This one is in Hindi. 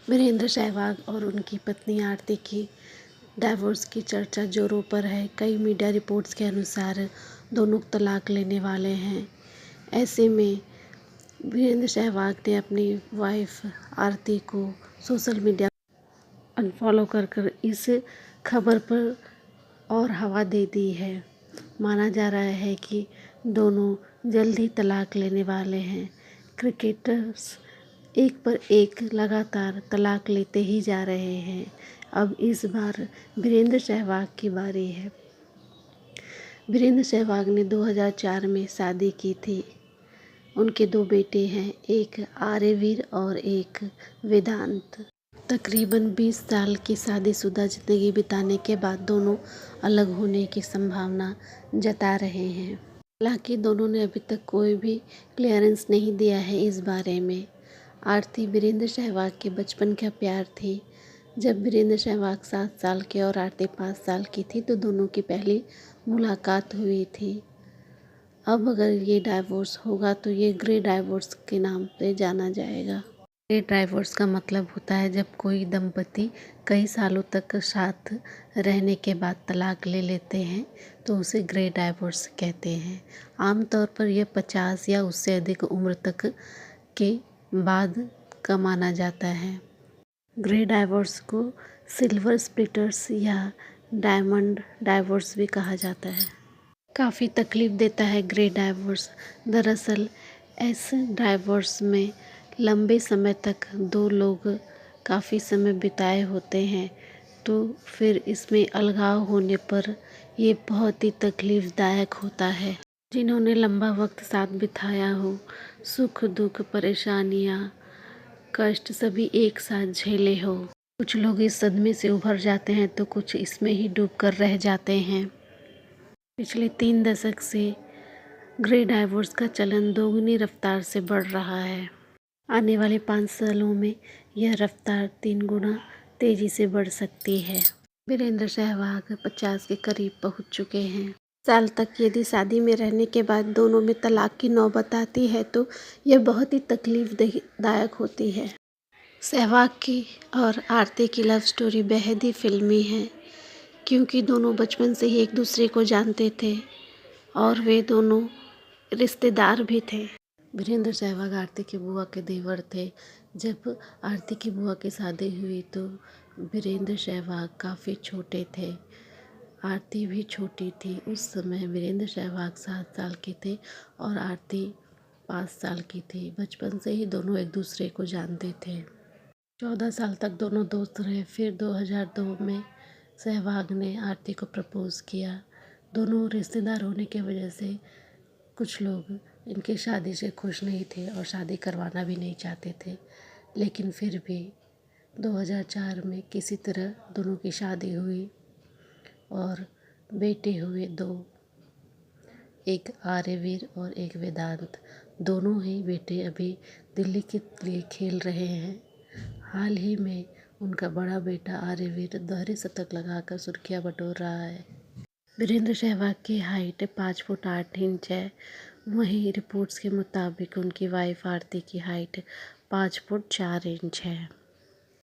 वीरेंद्र सहवाग और उनकी पत्नी आरती की डाइवोर्स की चर्चा जोरों पर है। कई मीडिया रिपोर्ट्स के अनुसार दोनों तलाक लेने वाले हैं। ऐसे में वीरेंद्र सहवाग ने अपनी वाइफ आरती को सोशल मीडिया अनफॉलो कर इस खबर पर और हवा दे दी है। माना जा रहा है कि दोनों जल्द ही तलाक लेने वाले हैं। क्रिकेटर्स एक पर एक लगातार तलाक लेते ही जा रहे हैं। अब इस बार वीरेंद्र सहवाग की बारी है। वीरेंद्र सहवाग ने 2004 में शादी की थी। उनके 2 बेटे हैं, एक आर्यवीर और एक वेदांत। तकरीबन 20 साल की शादीशुदा ज़िंदगी बिताने के बाद दोनों अलग होने की संभावना जता रहे हैं। हालांकि दोनों ने अभी तक कोई भी क्लियरेंस नहीं दिया है इस बारे में। आरती वीरेंद्र सहवाग के बचपन का प्यार थी। जब वीरेंद्र सहवाग 7 साल के और आरती 5 साल की थी तो दोनों की पहली मुलाकात हुई थी। अब अगर ये डाइवोर्स होगा तो ये ग्रे डाइवोर्स के नाम पे जाना जाएगा। ग्रे डाइवोर्स का मतलब होता है जब कोई दंपति कई सालों तक साथ रहने के बाद तलाक ले लेते हैं तो उसे ग्रे डाइवोर्स कहते हैं। आमतौर पर यह 50 या उससे अधिक उम्र तक के बाद का माना जाता है। ग्रे डाइवोर्स को सिल्वर स्प्लिटर्स या डायमंड डाइवोर्स भी कहा जाता है। काफ़ी तकलीफ देता है ग्रे डाइवोर्स। दरअसल इस डाइवोर्स में लंबे समय तक 2 लोग काफ़ी समय बिताए होते हैं तो फिर इसमें अलगाव होने पर ये बहुत ही तकलीफ़दायक होता है। जिन्होंने लंबा वक्त साथ बिताया हो, सुख दुख परेशानियाँ कष्ट सभी एक साथ झेले हो। कुछ लोग इस सदमे से उभर जाते हैं तो कुछ इसमें ही डूबकर रह जाते हैं। पिछले 3 दशक से ग्रे डाइवोर्स का चलन दोगुनी रफ्तार से बढ़ रहा है। आने वाले 5 सालों में यह रफ्तार 3 गुना तेजी से बढ़ सकती है। वीरेंद्र सहवाग 50 के करीब पहुंच चुके हैं। साल तक यदि शादी में रहने के बाद दोनों में तलाक की नौबत आती है तो यह बहुत ही तकलीफदायक होती है। सहवाग की और आरती की लव स्टोरी बेहद ही फिल्मी है क्योंकि दोनों बचपन से ही एक दूसरे को जानते थे और वे दोनों रिश्तेदार भी थे। वीरेंद्र सहवाग आरती की बुआ के देवर थे। जब आरती की बुआ की शादी हुई तो वीरेंद्र सहवाग काफ़ी छोटे थे। आरती भी छोटी थी। उस समय वीरेंद्र सहवाग 7 साल के थे और आरती 5 साल की थी। बचपन से ही दोनों एक दूसरे को जानते थे। 14 साल तक दोनों दोस्त रहे। फिर 2002 में सहवाग ने आरती को प्रपोज़ किया। दोनों रिश्तेदार होने की वजह से कुछ लोग इनकी शादी से खुश नहीं थे और शादी करवाना भी नहीं चाहते थे, लेकिन फिर भी 2004 में किसी तरह दोनों की शादी हुई और बेटे हुए 2, एक आर्यवीर और एक वेदांत। दोनों ही बेटे अभी दिल्ली के लिए खेल रहे हैं। हाल ही में उनका बड़ा बेटा आर्यवीर दोहरे शतक लगाकर सुर्खियां बटोर रहा है। वीरेंद्र सहवाग की हाइट 5 फुट 8 इंच है। वहीं रिपोर्ट्स के मुताबिक उनकी वाइफ आरती की हाइट 5 फुट 4 इंच है।